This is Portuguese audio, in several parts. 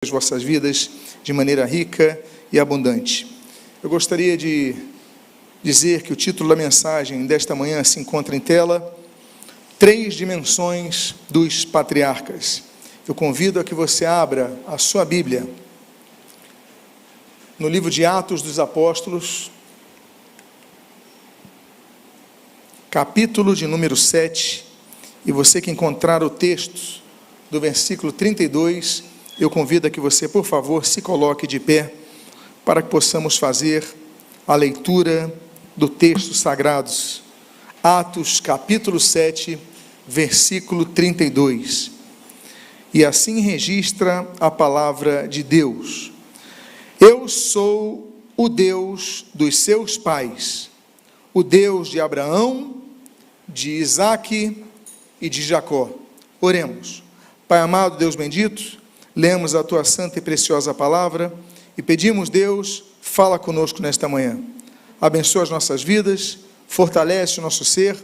as vossas vidas de maneira rica e abundante. Eu gostaria de dizer que o título da mensagem desta manhã se encontra em tela: Três dimensões dos patriarcas. Eu convido a que você abra a sua Bíblia no livro de Atos dos Apóstolos, capítulo de número 7, e você que encontrar o texto do versículo 32, eu convido a que você, por favor, se coloque de pé, para que possamos fazer a leitura do texto sagrado. Atos, capítulo 7, versículo 32. E assim registra a palavra de Deus: Eu sou o Deus dos seus pais, o Deus de Abraão, de Isaque e de Jacó. Oremos. Pai amado, Deus bendito, lemos a tua santa e preciosa palavra e pedimos, Deus, fala conosco nesta manhã. Abençoa as nossas vidas, fortalece o nosso ser,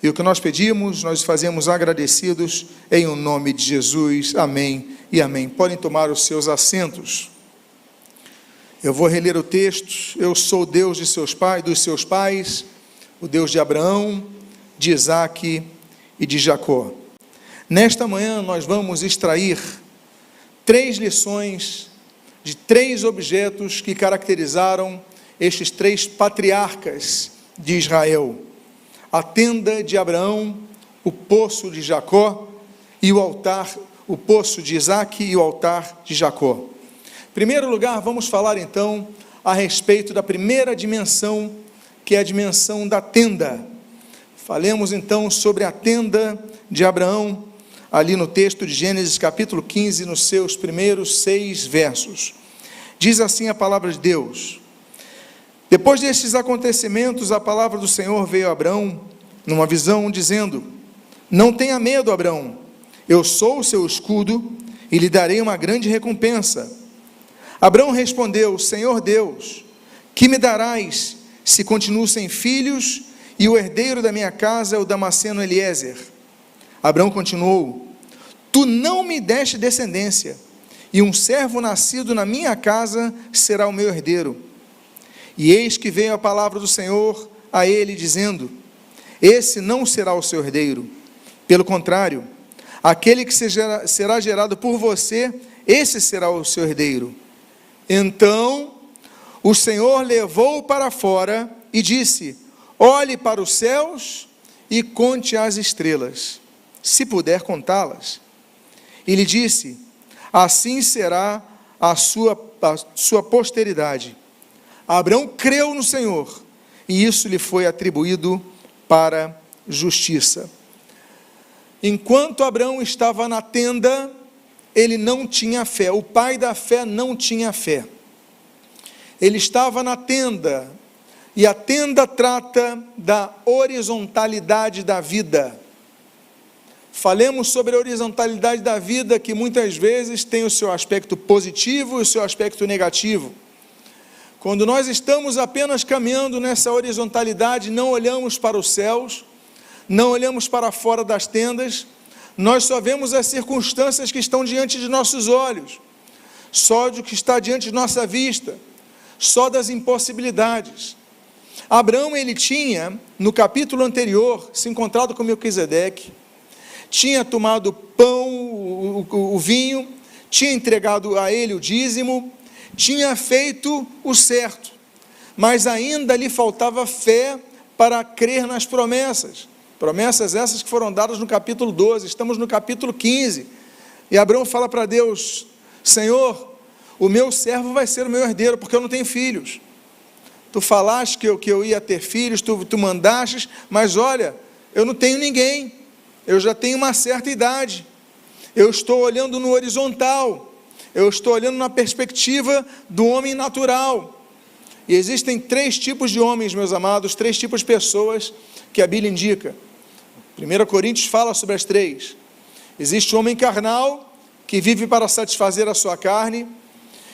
e o que nós pedimos, nós fazemos agradecidos em o nome de Jesus. Amém e amém. Podem tomar os seus assentos. Eu vou reler o texto. Eu sou o Deus de dos seus pais, o Deus de Abraão, de Isaque e de Jacó. Nesta manhã nós vamos extrair três lições de três objetos que caracterizaram estes três patriarcas de Israel: a tenda de Abraão, o poço de Jacó e o altar, o poço de Isaque e o altar de Jacó. Em primeiro lugar, vamos falar então a respeito da primeira dimensão, que é a dimensão da tenda. Falemos então sobre a tenda de Abraão, ali no texto de Gênesis capítulo 15, nos seus primeiros 6 versos. Diz assim a palavra de Deus: Depois destes acontecimentos, a palavra do Senhor veio a Abraão numa visão, dizendo: Não tenha medo, Abraão, eu sou o seu escudo e lhe darei uma grande recompensa. Abraão respondeu: Senhor Deus, que me darás se continuo sem filhos e o herdeiro da minha casa é o Damasceno Eliezer? Abraão continuou: Tu não me deste descendência, e um servo nascido na minha casa será o meu herdeiro. E eis que veio a palavra do Senhor a ele, dizendo: Esse não será o seu herdeiro, pelo contrário, aquele que será gerado por você, esse será o seu herdeiro. Então o Senhor levou-o para fora e disse: Olhe para os céus e conte as estrelas, se puder contá-las. E lhe disse: Assim será a sua posteridade. Abraão creu no Senhor, e isso lhe foi atribuído para justiça. Enquanto Abraão estava na tenda, ele não tinha fé. O pai da fé não tinha fé. Ele estava na tenda, e a tenda trata da horizontalidade da vida. Falemos sobre a horizontalidade da vida, que muitas vezes tem o seu aspecto positivo e o seu aspecto negativo. Quando nós estamos apenas caminhando nessa horizontalidade, não olhamos para os céus, não olhamos para fora das tendas, nós só vemos as circunstâncias que estão diante de nossos olhos, só do que está diante de nossa vista, só das impossibilidades. Abraão, ele tinha, no capítulo anterior, se encontrado com Melquisedeque, tinha tomado o pão, o vinho, tinha entregado a ele o dízimo, tinha feito o certo, mas ainda lhe faltava fé para crer nas promessas essas que foram dadas no capítulo 12, estamos no capítulo 15, e Abraão fala para Deus: Senhor, o meu servo vai ser o meu herdeiro, porque eu não tenho filhos. Tu falaste que eu ia ter filhos, tu mandaste, mas olha, eu não tenho ninguém, eu já tenho uma certa idade, eu estou olhando no horizontal, eu estou olhando na perspectiva do homem natural. E existem 3 tipos de homens, meus amados, 3 tipos de pessoas que a Bíblia indica. 1 Coríntios fala sobre as 3. Existe o homem carnal, que vive para satisfazer a sua carne.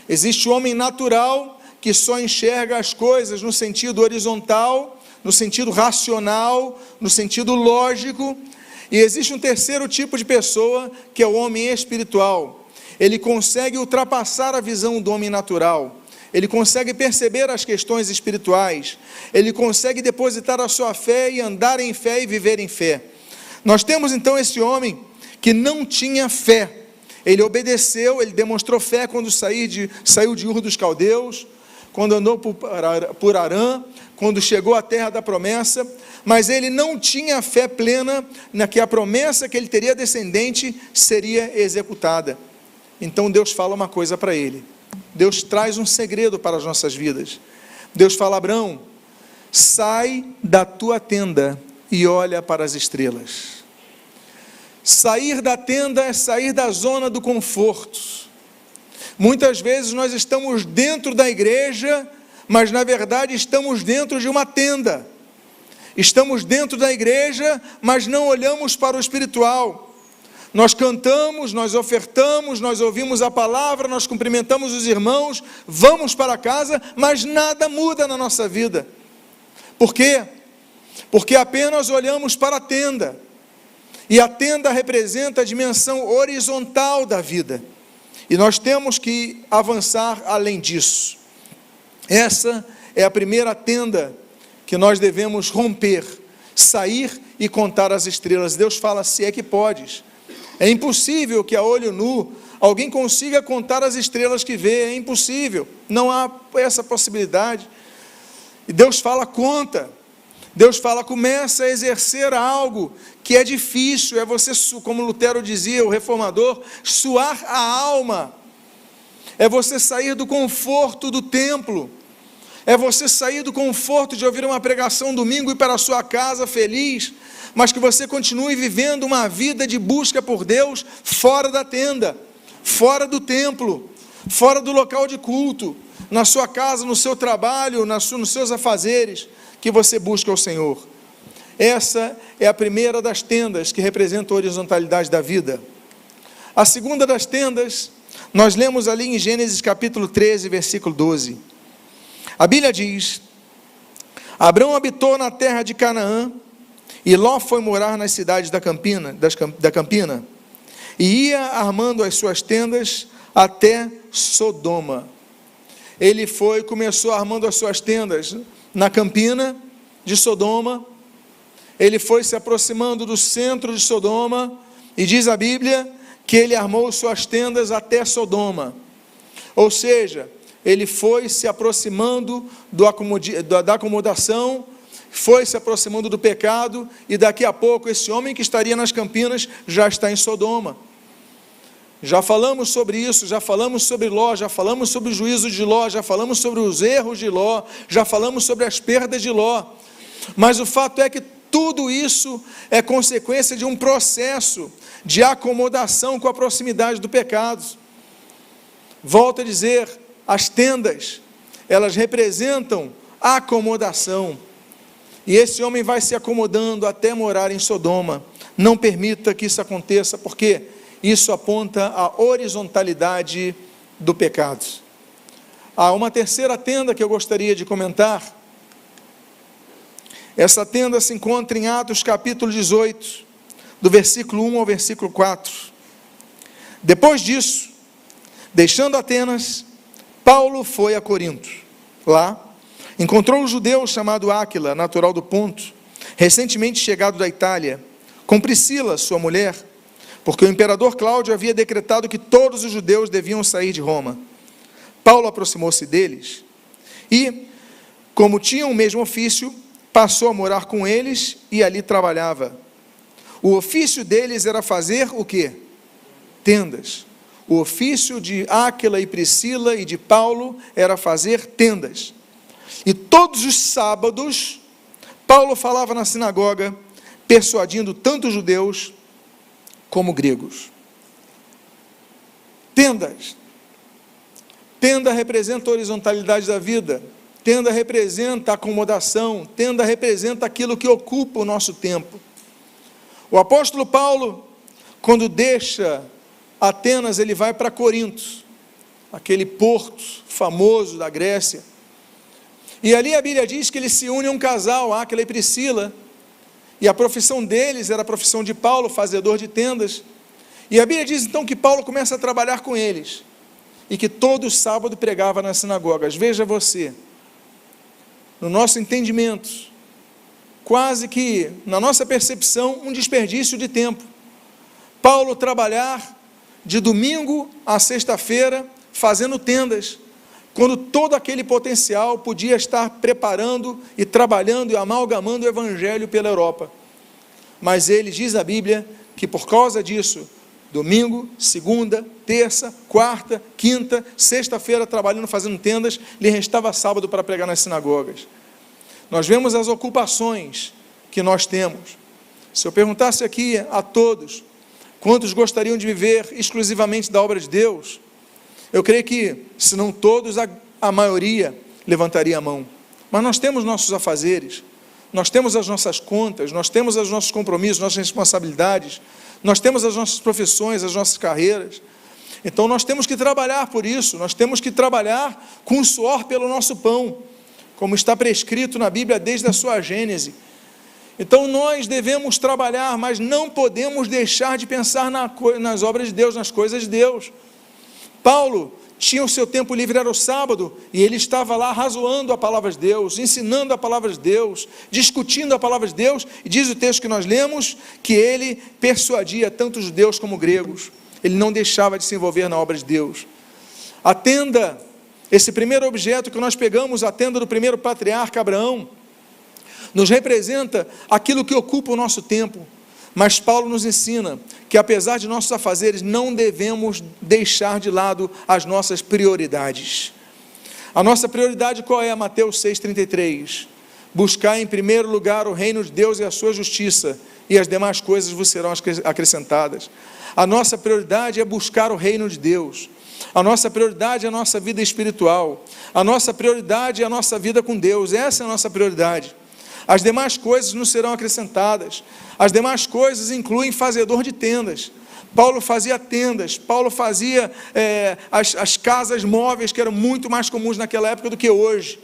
Existe o homem natural, que só enxerga as coisas no sentido horizontal, no sentido racional, no sentido lógico. E existe um terceiro tipo de pessoa, que é o homem espiritual. ele consegue ultrapassar a visão do homem natural, ele consegue perceber as questões espirituais, ele consegue depositar a sua fé e andar em fé e viver em fé. Nós temos então esse homem que não tinha fé, ele obedeceu, ele demonstrou fé quando saiu de Ur dos Caldeus, quando andou por Arã, quando chegou à terra da promessa, mas ele não tinha fé plena na que a promessa que ele teria descendente seria executada. Então Deus fala uma coisa para ele, Deus traz um segredo para as nossas vidas. Deus fala: Abrão, sai da tua tenda e olha para as estrelas. Sair da tenda é sair da zona do conforto. Muitas vezes nós estamos dentro da igreja, mas na verdade estamos dentro de uma tenda. Estamos dentro da igreja, mas não olhamos para o espiritual. Nós cantamos, nós ofertamos, nós ouvimos a palavra, nós cumprimentamos os irmãos, vamos para casa, mas nada muda na nossa vida. Por quê? Porque apenas olhamos para a tenda. E a tenda representa a dimensão horizontal da vida. E nós temos que avançar além disso. Essa é a primeira tenda que nós devemos romper, sair e contar as estrelas. Deus fala: se é que podes. É impossível que a olho nu alguém consiga contar as estrelas que vê, é impossível, não há essa possibilidade. E Deus fala: conta. Deus fala: começa a exercer algo que é difícil, é você, como Lutero dizia, o reformador, suar a alma, é você sair do conforto do templo, é você sair do conforto de ouvir uma pregação domingo e ir para a sua casa feliz, mas que você continue vivendo uma vida de busca por Deus fora da tenda, fora do templo, fora do local de culto, na sua casa, no seu trabalho, nos seus afazeres, que você busca o Senhor. Essa é a primeira das tendas que representa a horizontalidade da vida. A segunda das tendas, nós lemos ali em Gênesis capítulo 13, versículo 12. A Bíblia diz: Abrão habitou na terra de Canaã, e Ló foi morar nas cidades da campina, e ia armando as suas tendas até Sodoma. Ele começou armando as suas tendas na campina de Sodoma, ele foi se aproximando do centro de Sodoma, e diz a Bíblia que ele armou suas tendas até Sodoma, ou seja, ele foi se aproximando da acomodação, foi se aproximando do pecado, e daqui a pouco esse homem que estaria nas campinas já está em Sodoma. Já falamos sobre isso, já falamos sobre Ló, já falamos sobre o juízo de Ló, já falamos sobre os erros de Ló, já falamos sobre as perdas de Ló, mas o fato é que tudo isso é consequência de um processo de acomodação com a proximidade do pecado. Volto a dizer, as tendas, elas representam a acomodação, e esse homem vai se acomodando até morar em Sodoma. Não permita que isso aconteça, porque isso aponta a horizontalidade do pecado. Há uma terceira tenda que eu gostaria de comentar. Essa tenda se encontra em Atos capítulo 18, do versículo 1 ao versículo 4. Depois disso, deixando Atenas, Paulo foi a Corinto. Lá, encontrou um judeu chamado Áquila, natural do Ponto, recentemente chegado da Itália, com Priscila, sua mulher, porque o imperador Cláudio havia decretado que todos os judeus deviam sair de Roma. Paulo aproximou-se deles e, como tinham o mesmo ofício, passou a morar com eles e ali trabalhava. O ofício deles era fazer o quê? Tendas. O ofício de Áquila e Priscila e de Paulo era fazer tendas. E todos os sábados, Paulo falava na sinagoga, persuadindo tanto judeus como gregos. Tendas. Tenda representa a horizontalidade da vida. Tenda representa a acomodação. Tenda representa aquilo que ocupa o nosso tempo. O apóstolo Paulo, quando deixa Atenas, ele vai para Corinto, aquele porto famoso da Grécia. E ali a Bíblia diz que ele se une a um casal, Áquila e Priscila, e a profissão deles era a profissão de Paulo, fazedor de tendas. E a Bíblia diz então que Paulo começa a trabalhar com eles, e que todo sábado pregava nas sinagogas. Veja você, no nosso entendimento, quase que, na nossa percepção, um desperdício de tempo. Paulo trabalhar de domingo a sexta-feira, fazendo tendas, quando todo aquele potencial podia estar preparando e trabalhando e amalgamando o evangelho pela Europa. Mas ele, diz a Bíblia, que por causa disso, domingo, segunda, terça, quarta, quinta, sexta-feira, trabalhando, fazendo tendas, lhe restava sábado para pregar nas sinagogas. Nós vemos as ocupações que nós temos. Se eu perguntasse aqui a todos, quantos gostariam de viver exclusivamente da obra de Deus, eu creio que, se não todos, a maioria levantaria a mão. Mas nós temos nossos afazeres, nós temos as nossas contas, nós temos os nossos compromissos, nossas responsabilidades, nós temos as nossas profissões, as nossas carreiras. Então nós temos que trabalhar por isso, nós temos que trabalhar com suor pelo nosso pão, como está prescrito na Bíblia desde a sua Gênese. Então nós devemos trabalhar, mas não podemos deixar de pensar nas obras de Deus, nas coisas de Deus. Paulo tinha o seu tempo livre, era o sábado, e ele estava lá razoando a palavra de Deus, ensinando a palavra de Deus, discutindo a palavra de Deus, e diz o texto que nós lemos, que ele persuadia tanto judeus como gregos, ele não deixava de se envolver na obra de Deus. A tenda, esse primeiro objeto que nós pegamos, a tenda do primeiro patriarca Abraão, nos representa aquilo que ocupa o nosso tempo, mas Paulo nos ensina que, apesar de nossos afazeres, não devemos deixar de lado as nossas prioridades. A nossa prioridade qual é? Mateus 6,33. Buscar em primeiro lugar o reino de Deus e a sua justiça, e as demais coisas vos serão acrescentadas. A nossa prioridade é buscar o reino de Deus. A nossa prioridade é a nossa vida espiritual. A nossa prioridade é a nossa vida com Deus. Essa é a nossa prioridade. As demais coisas nos serão acrescentadas. As demais coisas incluem fazedor de tendas. Paulo fazia tendas, Paulo fazia as casas móveis, que eram muito mais comuns naquela época do que hoje.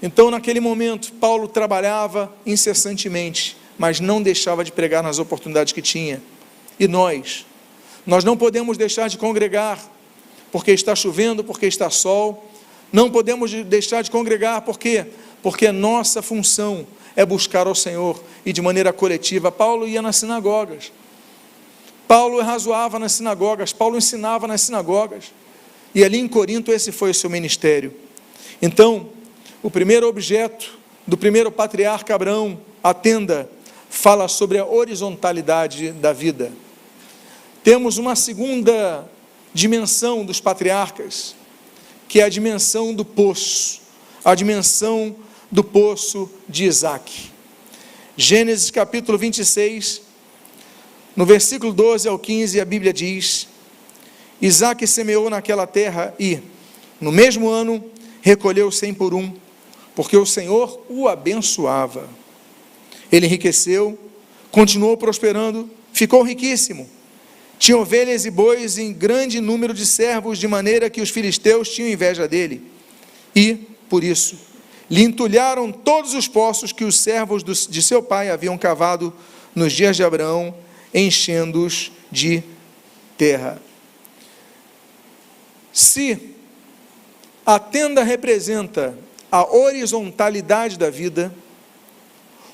Então, naquele momento, Paulo trabalhava incessantemente, mas não deixava de pregar nas oportunidades que tinha. E nós não podemos deixar de congregar, porque está chovendo, porque está sol. Não podemos deixar de congregar, por quê? Porque a nossa função é buscar ao Senhor, e de maneira coletiva. Paulo ia nas sinagogas, Paulo razoava nas sinagogas, Paulo ensinava nas sinagogas, e ali em Corinto esse foi o seu ministério. Então, o primeiro objeto do primeiro patriarca Abraão, a tenda, fala sobre a horizontalidade da vida. Temos uma segunda dimensão dos patriarcas, que é a dimensão do poço, a dimensão do poço de Isaac. Gênesis capítulo 26, no versículo 12 ao 15, a Bíblia diz: Isaac semeou naquela terra e, no mesmo ano, recolheu 100 por 1, porque o Senhor o abençoava. Ele enriqueceu, continuou prosperando, ficou riquíssimo. Tinha ovelhas e bois em grande número de servos, de maneira que os filisteus tinham inveja dele. E, por isso, lhe entulharam todos os poços que os servos de seu pai haviam cavado nos dias de Abraão, enchendo-os de terra. Se a tenda representa a horizontalidade da vida,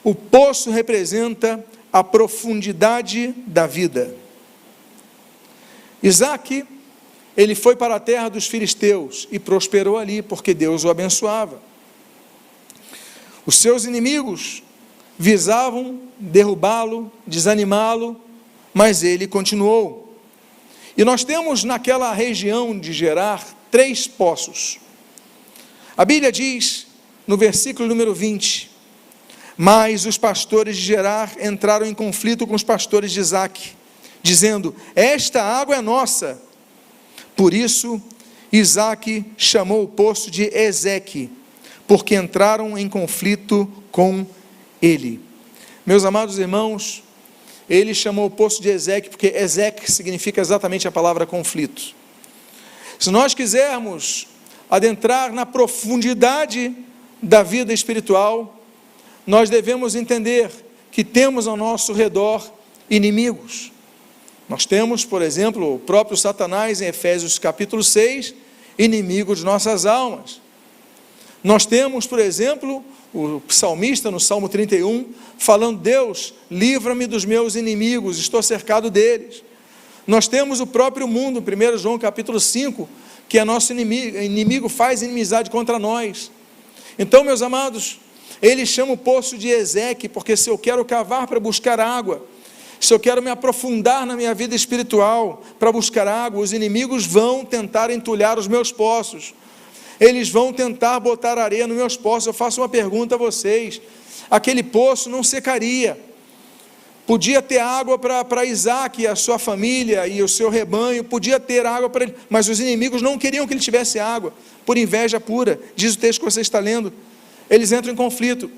o poço representa a profundidade da vida. Isaac, ele foi para a terra dos filisteus e prosperou ali, porque Deus o abençoava. Os seus inimigos visavam derrubá-lo, desanimá-lo, mas ele continuou. E nós temos naquela região de Gerar 3 poços. A Bíblia diz, no versículo número 20, mas os pastores de Gerar entraram em conflito com os pastores de Isaac, dizendo: esta água é nossa. Por isso, Isaac chamou o poço de Ezeque, porque entraram em conflito com ele. Meus amados irmãos, ele chamou o poço de Ezeque, porque Ezeque significa exatamente a palavra conflito. Se nós quisermos adentrar na profundidade da vida espiritual, nós devemos entender que temos ao nosso redor inimigos. Nós temos, por exemplo, o próprio Satanás em Efésios capítulo 6, inimigo de nossas almas. Nós temos, por exemplo, o salmista no Salmo 31, falando: Deus, livra-me dos meus inimigos, estou cercado deles. Nós temos o próprio mundo, 1 João capítulo 5, que é nosso inimigo, faz inimizade contra nós. Então, meus amados, ele chama o poço de Ezeque, porque se eu quero cavar para buscar água, se eu quero me aprofundar na minha vida espiritual para buscar água, os inimigos vão tentar entulhar os meus poços, eles vão tentar botar areia nos meus poços. Eu faço uma pergunta a vocês: aquele poço não secaria, podia ter água para Isaac e a sua família e o seu rebanho, podia ter água para ele, mas os inimigos não queriam que ele tivesse água, por inveja pura, diz o texto que você está lendo. Eles entram em conflito.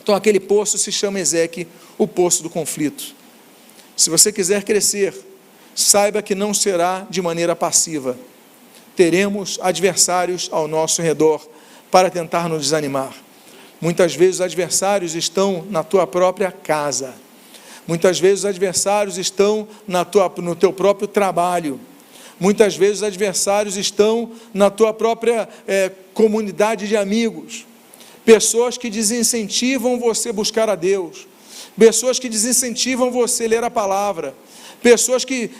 Então aquele poço se chama Ezeque, o poço do conflito. Se você quiser crescer, saiba que não será de maneira passiva. Teremos adversários ao nosso redor para tentar nos desanimar. Muitas vezes os adversários estão na tua própria casa. Muitas vezes os adversários estão no teu próprio trabalho. Muitas vezes os adversários estão na tua própria comunidade de amigos. Pessoas que desincentivam você a buscar a Deus. Pessoas que desincentivam você a ler a palavra. Pessoas que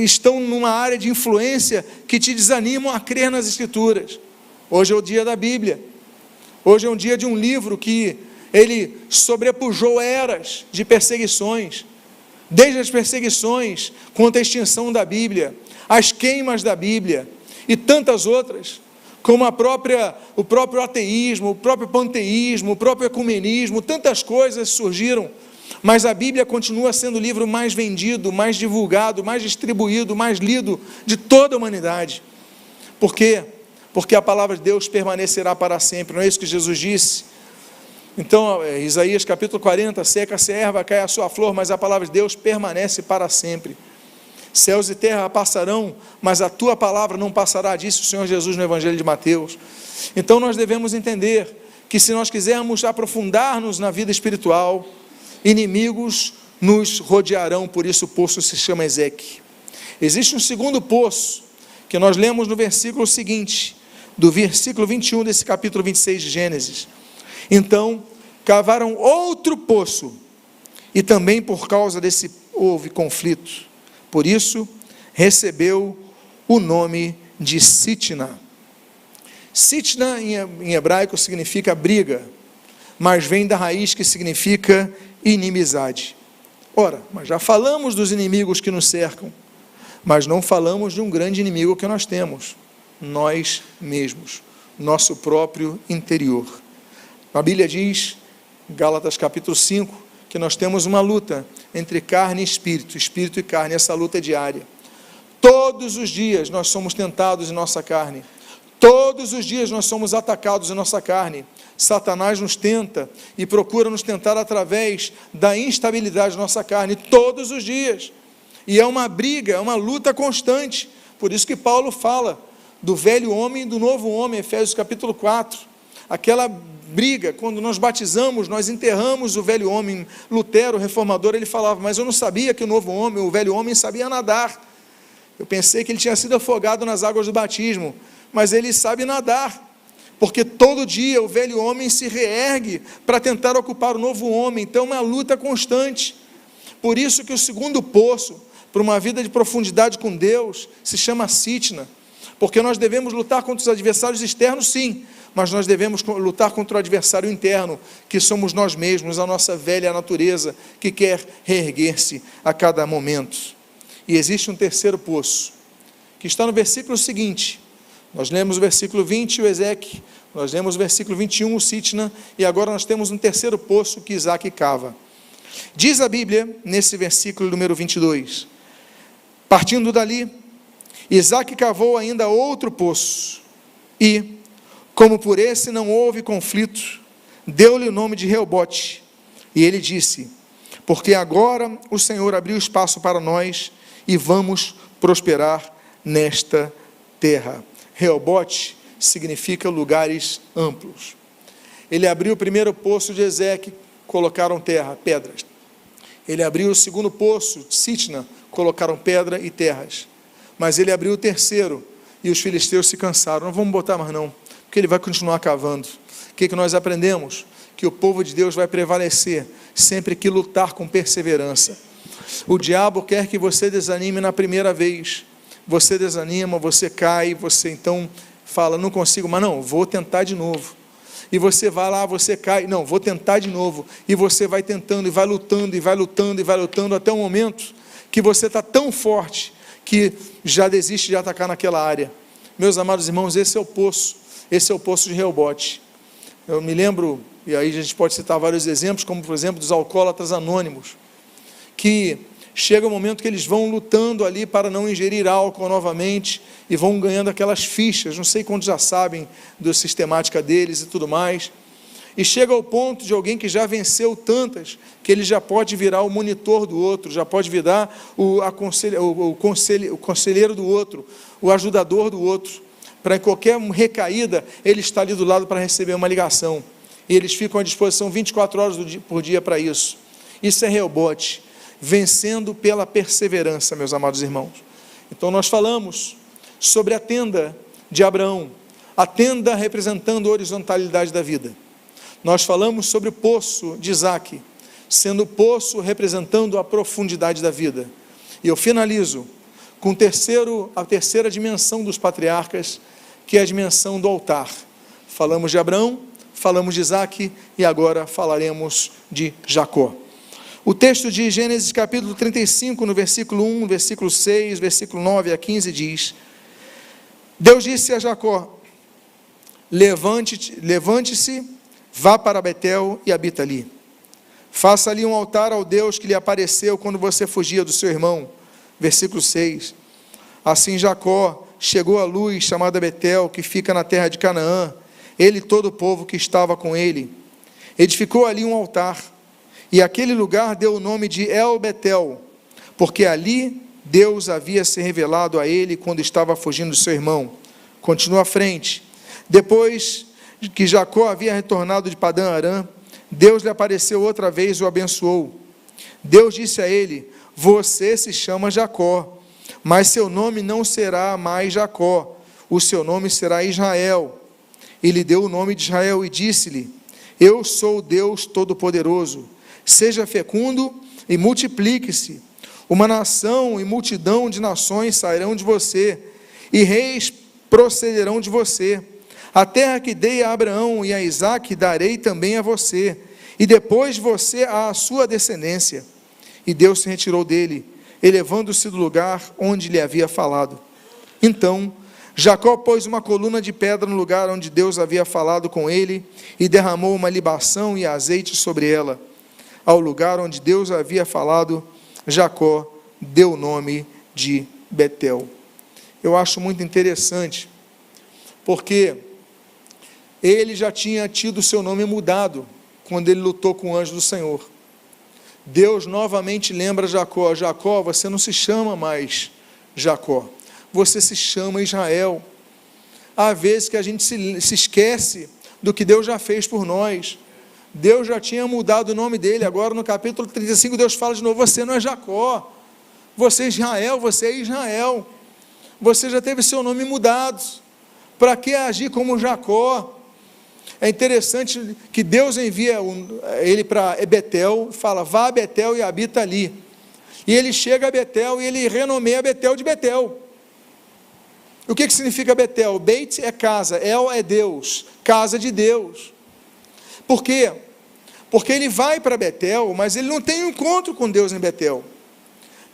estão numa área de influência que te desanimam a crer nas Escrituras. Hoje é o dia da Bíblia. Hoje é um dia de um livro que ele sobrepujou eras de perseguições. Desde as perseguições contra a extinção da Bíblia, as queimas da Bíblia e tantas outras, como o próprio ateísmo, o próprio panteísmo, o próprio ecumenismo, tantas coisas surgiram, mas a Bíblia continua sendo o livro mais vendido, mais divulgado, mais distribuído, mais lido de toda a humanidade. Por quê? Porque a palavra de Deus permanecerá para sempre, não é isso que Jesus disse? Então, Isaías capítulo 40, seca-se a erva, cai a sua flor, mas a palavra de Deus permanece para sempre. Céus e terra passarão, mas a tua palavra não passará, disse o Senhor Jesus no Evangelho de Mateus. Então nós devemos entender que se nós quisermos aprofundar-nos na vida espiritual, inimigos nos rodearão, por isso o poço se chama Ezeque. Existe um segundo poço, que nós lemos no versículo seguinte, do versículo 21 desse capítulo 26 de Gênesis. Então, cavaram outro poço, e também por causa desse houve conflito. Por isso, recebeu o nome de Sitna. Sitna, em hebraico, significa briga, mas vem da raiz que significa inimizade. Ora, mas já falamos dos inimigos que nos cercam, mas não falamos de um grande inimigo que nós temos, nós mesmos, nosso próprio interior. A Bíblia diz, Gálatas capítulo 5, que nós temos uma luta entre carne e espírito, espírito e carne, essa luta é diária. Todos os dias nós somos tentados em nossa carne, todos os dias nós somos atacados em nossa carne. Satanás nos tenta e procura nos tentar através da instabilidade da nossa carne, todos os dias, e é uma briga, é uma luta constante. Por isso que Paulo fala do velho homem e do novo homem, Efésios capítulo 4, aquela briga, quando nós batizamos, nós enterramos o velho homem. Lutero, o reformador, ele falava, mas eu não sabia que o novo homem, o velho homem sabia nadar, eu pensei que ele tinha sido afogado nas águas do batismo, mas ele sabe nadar, porque todo dia o velho homem se reergue para tentar ocupar o novo homem. Então é uma luta constante. Por isso que o segundo poço para uma vida de profundidade com Deus se chama Sitna, porque nós devemos lutar contra os adversários externos, sim, mas nós devemos lutar contra o adversário interno, que somos nós mesmos, a nossa velha natureza, que quer reerguer-se a cada momento. E existe um terceiro poço, que está no versículo seguinte. Nós lemos o versículo 20, o Ezeque, nós lemos o versículo 21, o Sitna, e agora nós temos um terceiro poço que Isaac cava. Diz a Bíblia, nesse versículo número 22, partindo dali, Isaac cavou ainda outro poço, e, como por esse não houve conflito, deu-lhe o nome de Reobote, e ele disse, porque agora o Senhor abriu espaço para nós, e vamos prosperar nesta terra. Reobote significa lugares amplos. Ele abriu o primeiro poço de Ezeque, colocaram terra, pedras. Ele abriu o segundo poço, Sitna, colocaram pedra e terras. Mas ele abriu o terceiro, e os filisteus se cansaram. Não vamos botar mais não, porque ele vai continuar cavando. O que nós aprendemos? Que o povo de Deus vai prevalecer, sempre que lutar com perseverança. O diabo quer que você desanime na primeira vez. Você desanima, você cai, você então fala, não consigo, mas não, vou tentar de novo. E você vai lá, você cai, não, vou tentar de novo. E você vai tentando, e vai lutando, e vai lutando, e vai lutando, até o momento que você está tão forte, que já desiste de atacar naquela área. Meus amados irmãos, esse é o poço de Reobote. Eu me lembro, e aí a gente pode citar vários exemplos, como por exemplo dos alcoólatras anônimos, que chega um momento que eles vão lutando ali para não ingerir álcool novamente, e vão ganhando aquelas fichas, não sei quantos já sabem da sistemática deles e tudo mais, e chega ao ponto de alguém que já venceu tantas, que ele já pode virar o monitor do outro, já pode virar o conselheiro do outro, o ajudador do outro, para em qualquer recaída, ele está ali do lado para receber uma ligação, e eles ficam à disposição 24 horas por dia para isso. Isso é Reobote, vencendo pela perseverança, meus amados irmãos. Então nós falamos sobre a tenda de Abraão, a tenda representando a horizontalidade da vida. Nós falamos sobre o poço de Isaac, sendo o poço representando a profundidade da vida. E eu finalizo com a terceira dimensão dos patriarcas, que é a dimensão do altar. Falamos de Abraão, falamos de Isaac e agora falaremos de Jacó. O texto de Gênesis capítulo 35, no versículo 1, versículo 6, versículo 9 a 15 diz: Deus disse a Jacó: levante-se, vá para Betel e habita ali. Faça ali um altar ao Deus que lhe apareceu quando você fugia do seu irmão. Versículo 6. Assim Jacó chegou à luz chamada Betel, que fica na terra de Canaã, ele e todo o povo que estava com ele. Edificou ali um altar, e aquele lugar deu o nome de El-Betel, porque ali Deus havia se revelado a ele quando estava fugindo do seu irmão. Continua à frente. Depois que Jacó havia retornado de Padã Arã, Deus lhe apareceu outra vez e o abençoou. Deus disse a ele: você se chama Jacó, mas seu nome não será mais Jacó, o seu nome será Israel. E lhe deu o nome de Israel e disse-lhe: eu sou o Deus Todo-Poderoso. Seja fecundo e multiplique-se. Uma nação e multidão de nações sairão de você, e reis procederão de você. A terra que dei a Abraão e a Isaque darei também a você, e depois de você à sua descendência. E Deus se retirou dele, elevando-se do lugar onde lhe havia falado. Então Jacó pôs uma coluna de pedra no lugar onde Deus havia falado com ele, e derramou uma libação e azeite sobre ela. Ao lugar onde Deus havia falado, Jacó deu o nome de Betel. Eu acho muito interessante, porque ele já tinha tido seu nome mudado, quando ele lutou com o anjo do Senhor. Deus novamente lembra Jacó: Jacó, você não se chama mais Jacó, você se chama Israel. Há vezes que a gente se esquece do que Deus já fez por nós. Deus já tinha mudado o nome dele, agora no capítulo 35 Deus fala de novo: você não é Jacó, você é Israel, você é Israel, você já teve seu nome mudado, para que agir como Jacó? É interessante que Deus envia ele para Betel, fala: vá a Betel e habita ali, e ele chega a Betel e ele renomeia Betel de Betel. O que significa Betel? Beit é casa, El é Deus, casa de Deus. Por quê? Porque ele vai para Betel, mas ele não tem um encontro com Deus em Betel.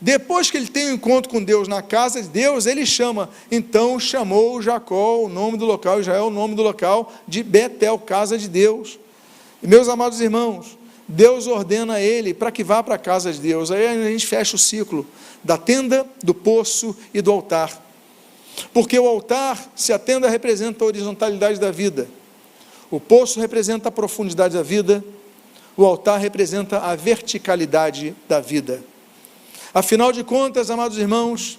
Depois que ele tem um encontro com Deus na casa de Deus, ele chama. Então chamou Jacó, o nome do local, Israel, o nome do local, de Betel, casa de Deus. E meus amados irmãos, Deus ordena ele para que vá para a casa de Deus. Aí a gente fecha o ciclo da tenda, do poço e do altar. Porque o altar, se a tenda representa a horizontalidade da vida, o poço representa a profundidade da vida, o altar representa a verticalidade da vida. Afinal de contas, amados irmãos,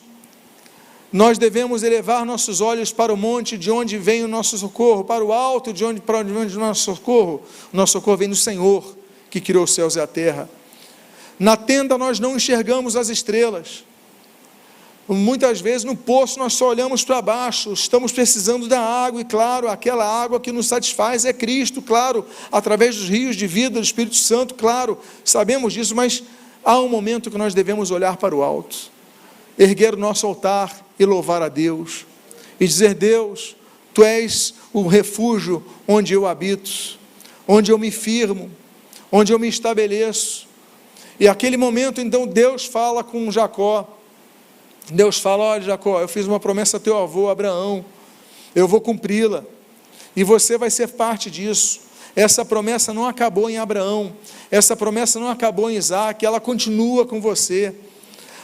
nós devemos elevar nossos olhos para o monte de onde vem o nosso socorro, para o alto para onde vem o nosso socorro. O nosso socorro vem do Senhor, que criou os céus e a terra. Na tenda nós não enxergamos as estrelas, Muitas vezes no poço nós só olhamos para baixo, estamos precisando da água, e claro, aquela água que nos satisfaz é Cristo, claro, através dos rios de vida do Espírito Santo, claro, sabemos disso, mas há um momento que nós devemos olhar para o alto, erguer o nosso altar e louvar a Deus, e dizer: Deus, Tu és o refúgio onde eu habito, onde eu me firmo, onde eu me estabeleço. E aquele momento então Deus fala com Jacó, Deus fala: olha Jacó, eu fiz uma promessa a teu avô Abraão, eu vou cumpri-la, e você vai ser parte disso. Essa promessa não acabou em Abraão, essa promessa não acabou em Isaque, ela continua com você.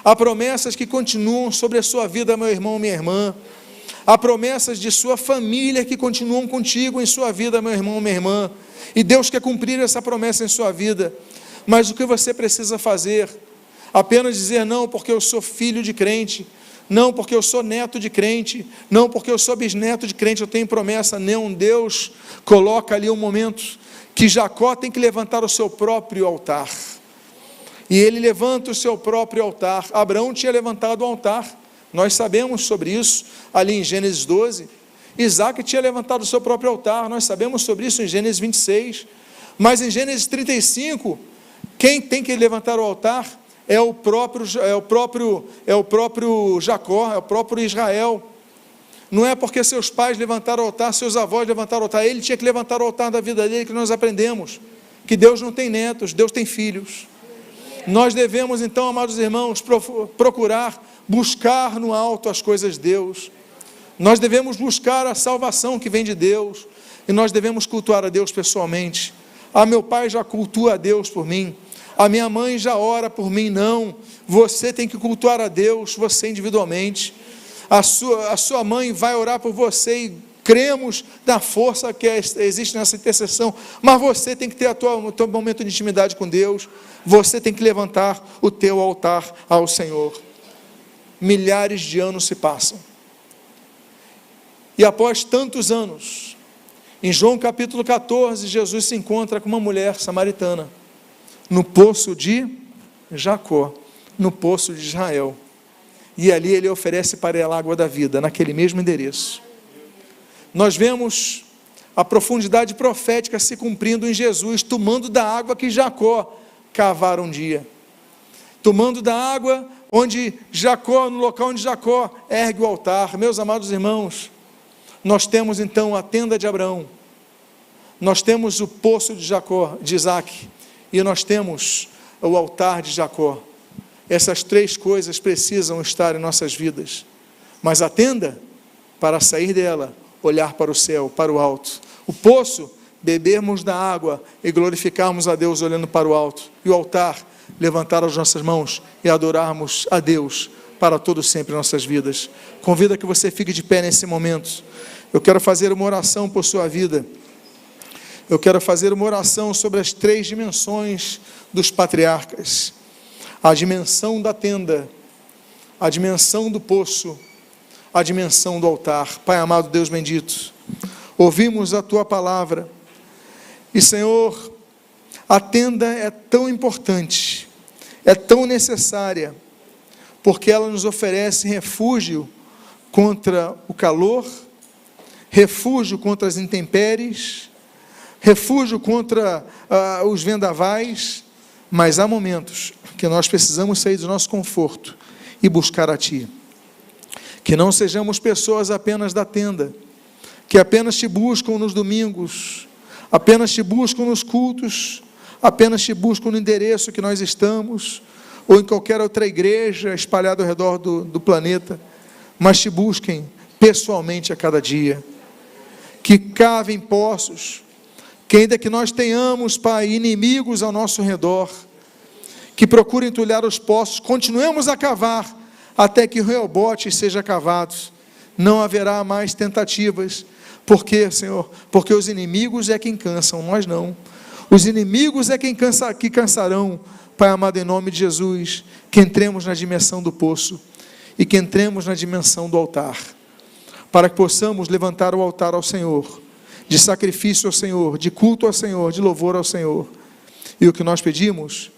Há promessas que continuam sobre a sua vida, meu irmão, minha irmã. Há promessas de sua família que continuam contigo em sua vida, meu irmão, minha irmã. E Deus quer cumprir essa promessa em sua vida. Mas o que você precisa fazer? Apenas dizer: não, porque eu sou filho de crente, não, porque eu sou neto de crente, não, porque eu sou bisneto de crente, eu tenho promessa. Não, Deus coloca ali um momento que Jacó tem que levantar o seu próprio altar, e ele levanta o seu próprio altar. Abraão tinha levantado o altar, nós sabemos sobre isso, ali em Gênesis 12, Isaque tinha levantado o seu próprio altar, nós sabemos sobre isso em Gênesis 26, mas em Gênesis 35, quem tem que levantar o altar é o próprio Jacó, é o próprio Israel. Não é porque seus pais levantaram o altar, seus avós levantaram o altar, ele tinha que levantar o altar da vida dele, que nós aprendemos que Deus não tem netos, Deus tem filhos. Nós devemos então, amados irmãos, procurar buscar no alto as coisas de Deus. Nós devemos buscar a salvação que vem de Deus, e nós devemos cultuar a Deus pessoalmente. Meu pai já cultua a Deus por mim, a minha mãe já ora por mim. Não, você tem que cultuar a Deus, você individualmente. A sua mãe vai orar por você, e cremos na força que existe nessa intercessão, mas você tem que ter o teu momento de intimidade com Deus, você tem que levantar o teu altar ao Senhor. Milhares de anos se passam, e após tantos anos, em João capítulo 14, Jesus se encontra com uma mulher samaritana, no poço de Jacó, no poço de Israel, e ali ele oferece para ela a água da vida, naquele mesmo endereço. Nós vemos a profundidade profética se cumprindo em Jesus, tomando da água que Jacó cavara um dia, tomando da água onde Jacó, no local onde Jacó ergue o altar. Meus amados irmãos, nós temos então a tenda de Abraão, nós temos o poço de Jacó, de Isaque, e nós temos o altar de Jacó. Essas três coisas precisam estar em nossas vidas, mas a tenda, para sair dela, olhar para o céu, para o alto. O poço, bebermos da água e glorificarmos a Deus olhando para o alto. E o altar, levantar as nossas mãos e adorarmos a Deus para todo sempre em nossas vidas. Convido a que você fique de pé nesse momento. Eu quero fazer uma oração por sua vida. Eu quero fazer uma oração sobre as três dimensões dos patriarcas: a dimensão da tenda, a dimensão do poço, a dimensão do altar. Pai amado, Deus bendito, ouvimos a Tua palavra, e Senhor, a tenda é tão importante, é tão necessária, porque ela nos oferece refúgio contra o calor, refúgio contra as intempéries, refúgio contra os vendavais, mas há momentos que nós precisamos sair do nosso conforto e buscar a Ti. Que não sejamos pessoas apenas da tenda, que apenas Te buscam nos domingos, apenas Te buscam nos cultos, apenas Te buscam no endereço que nós estamos, ou em qualquer outra igreja espalhada ao redor do planeta, mas Te busquem pessoalmente a cada dia. Que cavem poços, que ainda que nós tenhamos, Pai, inimigos ao nosso redor, que procurem entulhar os poços, continuemos a cavar, até que o Reobote seja cavado. Não haverá mais tentativas. Por quê, Senhor? Porque os inimigos é quem cansam, nós não. Os inimigos é quem cansarão. Pai amado, em nome de Jesus, que entremos na dimensão do poço e que entremos na dimensão do altar, para que possamos levantar o altar ao Senhor, de sacrifício ao Senhor, de culto ao Senhor, de louvor ao Senhor. E o que nós pedimos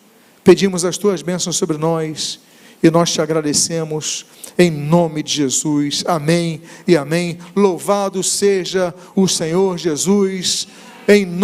as Tuas bênçãos sobre nós, e nós te agradecemos em nome de Jesus. Amém e amém. Louvado seja o Senhor Jesus. Em